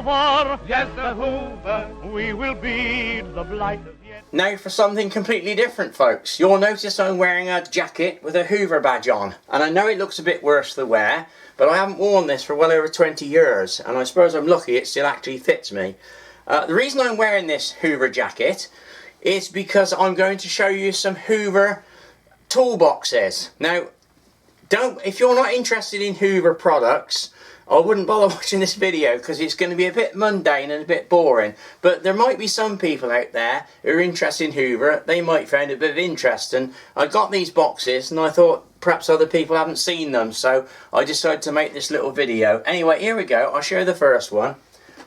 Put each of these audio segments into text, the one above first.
Hoover, yes, the Hoover, we will be the blight of yet. Now for something completely different, folks. You'll notice I'm wearing a jacket with a Hoover badge on. And I know it looks a bit worse to wear, but I haven't worn this for well over 20 years. And I suppose I'm lucky it still actually fits me. The reason I'm wearing this Hoover jacket is because I'm going to show you some Hoover toolboxes. Now, if you're not interested in Hoover products, I wouldn't bother watching this video because it's going to be a bit mundane and a bit boring. But there might be some people out there who are interested in Hoover. They might find it a bit of interest. And I got these boxes and I thought perhaps other people haven't seen them. So I decided to make this little video. Anyway, here we go. I'll show you the first one.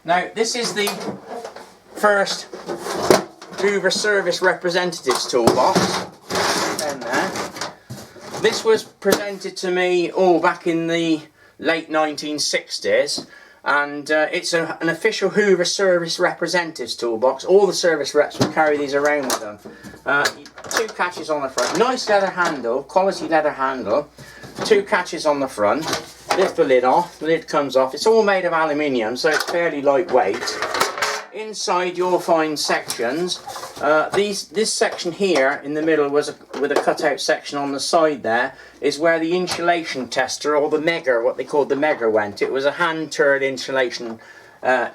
Now, this is the first Hoover Service Representatives Toolbox. And there. This was presented to me back in the late 1960s, and it's an official Hoover Service Representatives Toolbox. All the service reps will carry these around with them. Two catches on the front, nice leather handle, quality leather handle, two catches on the front. Lift the lid off, the lid comes off. It's all made of aluminium, so it's fairly lightweight. Inside you'll find sections. This section here in the middle with a cutout section on the side there is where the insulation tester, or the megger, what they called the megger, went. It was a hand-turned insulation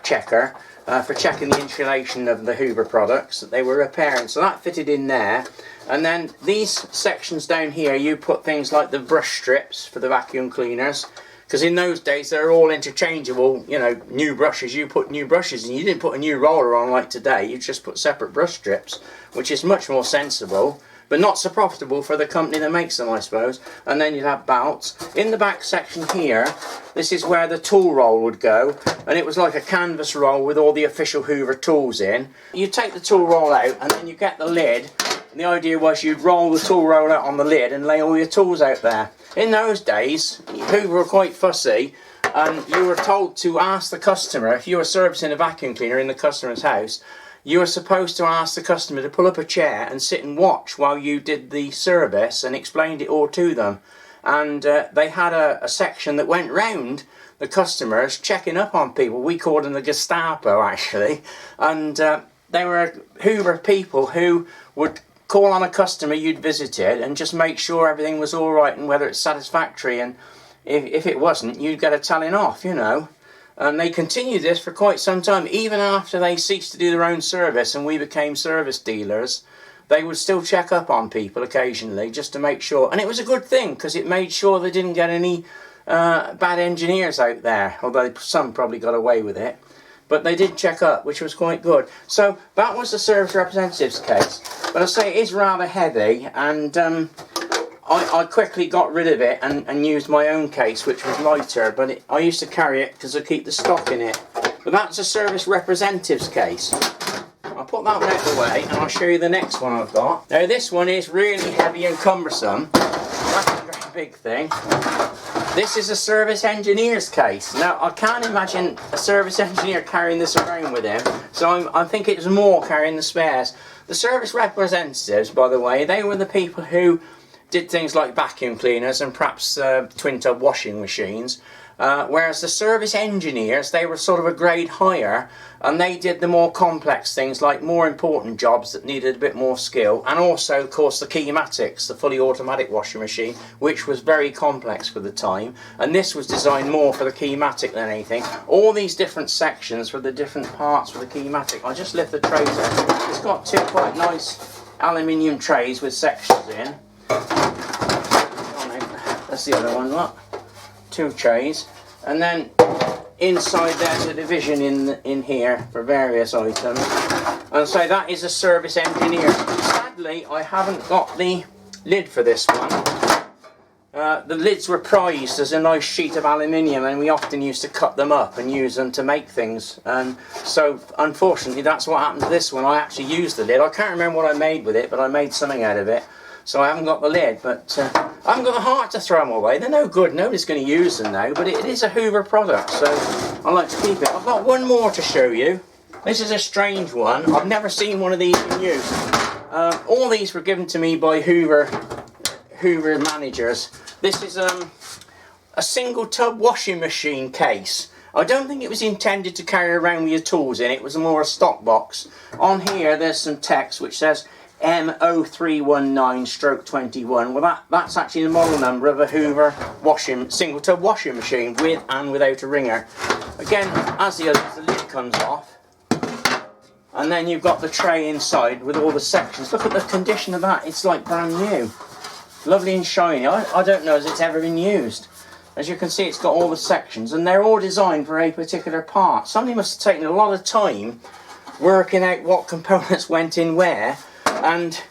checker for checking the insulation of the Hoover products that they were repairing. So that fitted in there. And then these sections down here, you put things like the brush strips for the vacuum cleaners. Because in those days they're all interchangeable, you know, new brushes, you put new brushes, and you didn't put a new roller on like today, you just put separate brush strips, which is much more sensible, but not so profitable for the company that makes them, I suppose. And then you'd have belts. In the back section here, this is where the tool roll would go, and it was like a canvas roll with all the official Hoover tools in. You take the tool roll out, and then you get the lid, and the idea was you'd roll the tool roll out on the lid and lay all your tools out there. In those days, Hoover were quite fussy, and you were told to ask the customer, if you were servicing a vacuum cleaner in the customer's house, you were supposed to ask the customer to pull up a chair and sit and watch while you did the service and explained it all to them. And they had a section that went round the customers checking up on people. We called them the Gestapo, actually. And they were Hoover people who would call on a customer you'd visited and just make sure everything was all right and whether it's satisfactory, and if it wasn't, you'd get a telling off, you know. And they continued this for quite some time. Even after they ceased to do their own service and we became service dealers, they would still check up on people occasionally just to make sure. And it was a good thing because it made sure they didn't get any bad engineers out there, although some probably got away with it. But they did check up, which was quite good. So that was the Service Representatives case. But I say it is rather heavy, and I quickly got rid of it and used my own case, which was lighter. But I used to carry it because I keep the stock in it. But that's a Service Representatives case. I'll put that one out of the way, and I'll show you the next one I've got. Now this one is really heavy and cumbersome. That's a very big thing. This is a service engineer's case. Now, I can't imagine a service engineer carrying this around with him, so I think it's more carrying the spares. The service representatives, by the way, they were the people who did things like vacuum cleaners and perhaps twin-tub washing machines, whereas the service engineers, they were sort of a grade higher, and they did the more complex things, like more important jobs that needed a bit more skill, and also, of course, the Keymatics, the fully automatic washing machine, which was very complex for the time, and this was designed more for the Keymatic than anything. All these different sections for the different parts for the Keymatic. I'll just lift the trays out. It's got two quite nice aluminium trays with sections in. That's the other one, look. Two trays, and then inside there's a division in here for various items, and so that is a service engineer. Sadly, I haven't got the lid for this one. The lids were prized as a nice sheet of aluminium, and we often used to cut them up and use them to make things, and so unfortunately that's what happened to this one. I actually used the lid. I can't remember what I made with it, but I made something out of it. So I haven't got the lid, but I haven't got the heart to throw them away. They're no good, nobody's going to use them now, but it is a Hoover product, so I like to keep it. I've got one more to show you. This is a strange one. I've never seen one of these in use. All these were given to me by Hoover managers. This is a single tub washing machine case. I don't think it was intended to carry around with your tools in. It was more a stock box. On here there's some text which says M0319/21. Well, that's actually the model number of a Hoover single tub washing machine with and without a wringer. Again, as the others, the lid comes off, and then you've got the tray inside with all the sections. Look at the condition of that. It's like brand new, lovely and shiny. I don't know as it's ever been used. As you can see, it's got all the sections, and they're all designed for a particular part. Somebody must have taken a lot of time working out what components went in where. And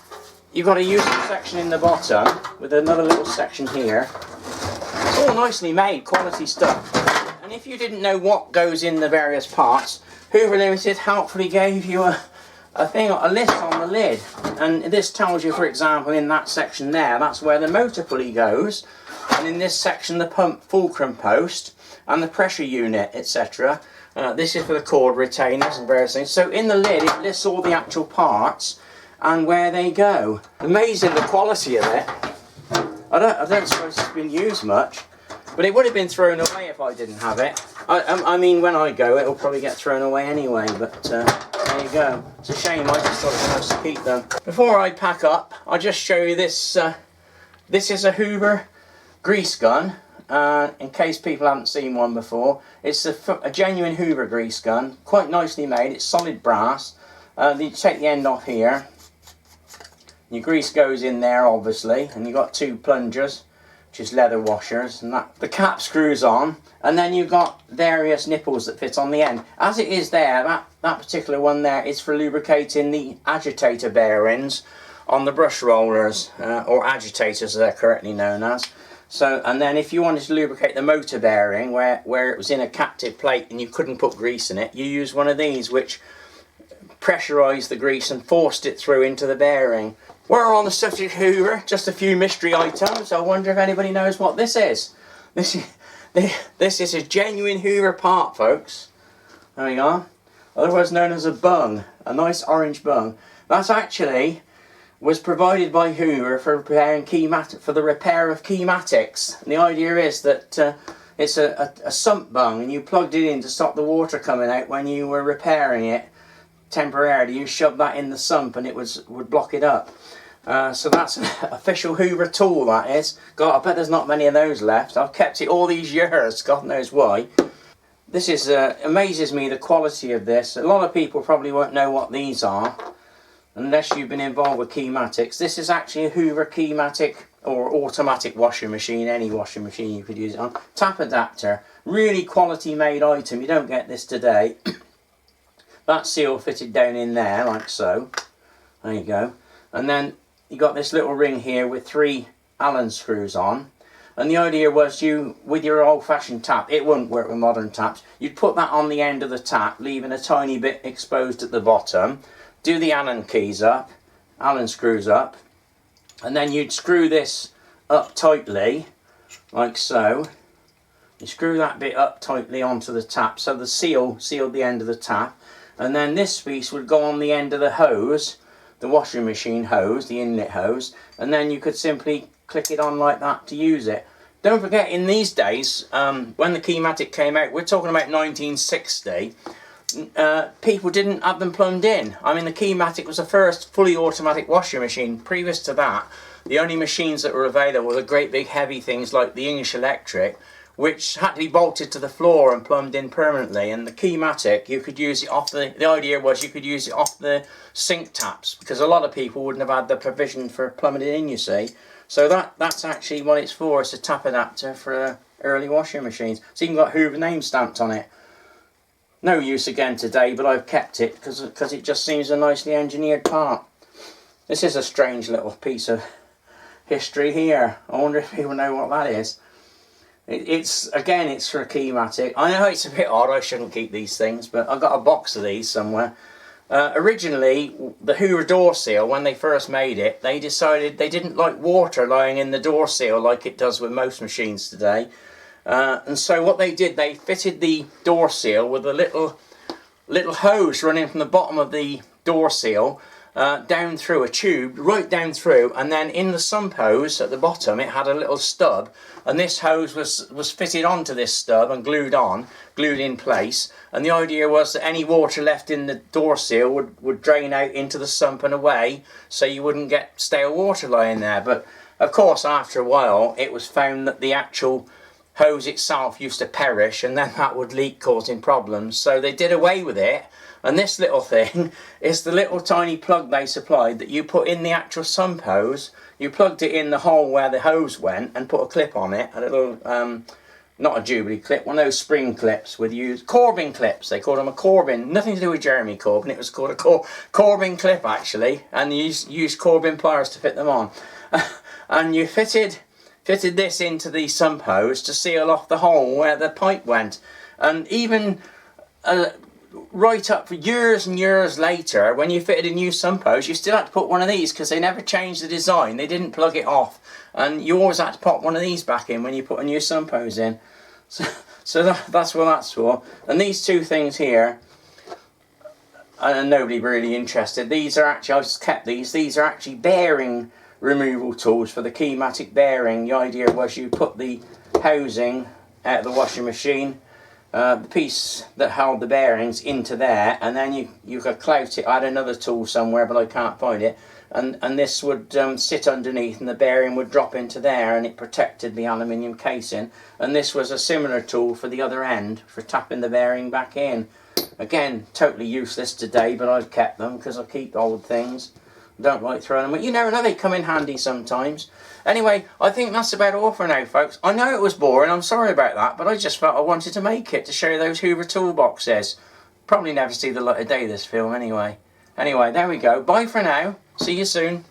you've got to use a section in the bottom with another little section here. It's all nicely made, quality stuff. And if you didn't know what goes in the various parts, Hoover Limited helpfully gave you a list on the lid. And this tells you, for example, in that section there, that's where the motor pulley goes. And in this section, the pump fulcrum post and the pressure unit, etc. This is for the cord retainers and various things. So in the lid, it lists all the actual parts and where they go. Amazing the quality of it. I don't suppose it's been used much, but it would have been thrown away if I didn't have it. I mean, when I go, it'll probably get thrown away anyway, but there you go. It's a shame, I just thought it was nice to keep them. Before I pack up, I'll just show you this. This is a Hoover Grease Gun, in case people haven't seen one before. It's a genuine Hoover Grease Gun, quite nicely made. It's solid brass. You take the end off here. Your grease goes in there, obviously, and you've got two plungers, which is leather washers, and the cap screws on, and then you've got various nipples that fit on the end. As it is there, that particular one there is for lubricating the agitator bearings on the brush rollers, or agitators as they're correctly known as. So, and then if you wanted to lubricate the motor bearing where it was in a captive plate and you couldn't put grease in it, you use one of these which pressurised the grease and forced it through into the bearing. We're on the subject of Hoover, just a few mystery items. I wonder if anybody knows what this is. This is a genuine Hoover part, folks. There we are. Otherwise known as a bung, a nice orange bung. That's actually was provided by Hoover for repairing for the repair of keymatics. And the idea is that it's a sump bung, and you plugged it in to stop the water coming out when you were repairing it temporarily. You shoved that in the sump and it would block it up. So that's an official Hoover tool, that is. God, I bet there's not many of those left. I've kept it all these years, God knows why. This is amazes me, the quality of this. A lot of people probably won't know what these are unless you've been involved with keymatics. This is actually a Hoover keymatic or automatic washing machine, any washing machine you could use it on. Tap adapter, really quality made item. You don't get this today. That seal fitted down in there like so. There you go. And then you got this little ring here with 3 Allen screws on. And the idea was with your old-fashioned tap, it wouldn't work with modern taps, you'd put that on the end of the tap, leaving a tiny bit exposed at the bottom, do the Allen screws up, and then you'd screw this up tightly, like so. You screw that bit up tightly onto the tap, so the seal sealed the end of the tap, and then this piece would go on the end of the hose, the washing machine hose, the inlet hose, and then you could simply click it on like that to use it. Don't forget, in these days, when the Keymatic came out, we're talking about 1960, people didn't have them plumbed in. I mean, the Keymatic was the first fully automatic washing machine. Previous to that, the only machines that were available were the great big heavy things like the English Electric, which had to be bolted to the floor and plumbed in permanently. And the Keymatic, you could use it off the idea was you could use it off the sink taps, because a lot of people wouldn't have had the provision for plumbing it in, you see. So that's actually what it's for. It's a tap adapter for early washing machines. So you've got Hoover name stamped on it. No use again today, but I've kept it because it just seems a nicely engineered part. This is a strange little piece of history here. I wonder if people know what that is. It's for a Keymatic. I know it's a bit odd, I shouldn't keep these things, but I've got a box of these somewhere. Originally, the Hoover door seal, when they first made it, they decided they didn't like water lying in the door seal like it does with most machines today. And so what they did, they fitted the door seal with a little hose running from the bottom of the door seal down through a tube, right down through, and then in the sump hose at the bottom it had a little stub, and this hose was fitted onto this stub and glued in place, and the idea was that any water left in the door seal would drain out into the sump and away, so you wouldn't get stale water lying there. But of course after a while it was found that the actual hose itself used to perish, and then that would leak, causing problems, so they did away with it. And this little thing is the little tiny plug they supplied that you put in the actual sump hose. You plugged it in the hole where the hose went and put a clip on it, a little, not a Jubilee clip, one of those spring clips with Corbin clips. They called them a Corbin, nothing to do with Jeremy Corbyn, it was called a Corbin clip actually, and you used Corbin pliers to fit them on. And you fitted this into the sump hose to seal off the hole where the pipe went. And even right up for years and years later, when you fitted a new sump hose, you still had to put one of these, because they never changed the design. They didn't plug it off, and you always had to pop one of these back in when you put a new sump hose in. So that's what that's for. And these two things here, and nobody really interested, these are actually, I've just kept these are actually bearing removal tools for the keymatic bearing. The idea was you put the housing out of the washing machine, the piece that held the bearings into there, and then you could clout it. I had another tool somewhere but I can't find it, and this would sit underneath, and the bearing would drop into there, and it protected the aluminium casing. And this was a similar tool for the other end for tapping the bearing back in. Again, totally useless today, but I've kept them because I keep old things. Don't like throwing them, but you never know, they come in handy sometimes. Anyway, I think that's about all for now, folks. I know it was boring, I'm sorry about that, but I just felt I wanted to make it to show you those Hoover Tool Boxes. Probably never see the light of day, this film, anyway. Anyway, there we go. Bye for now. See you soon.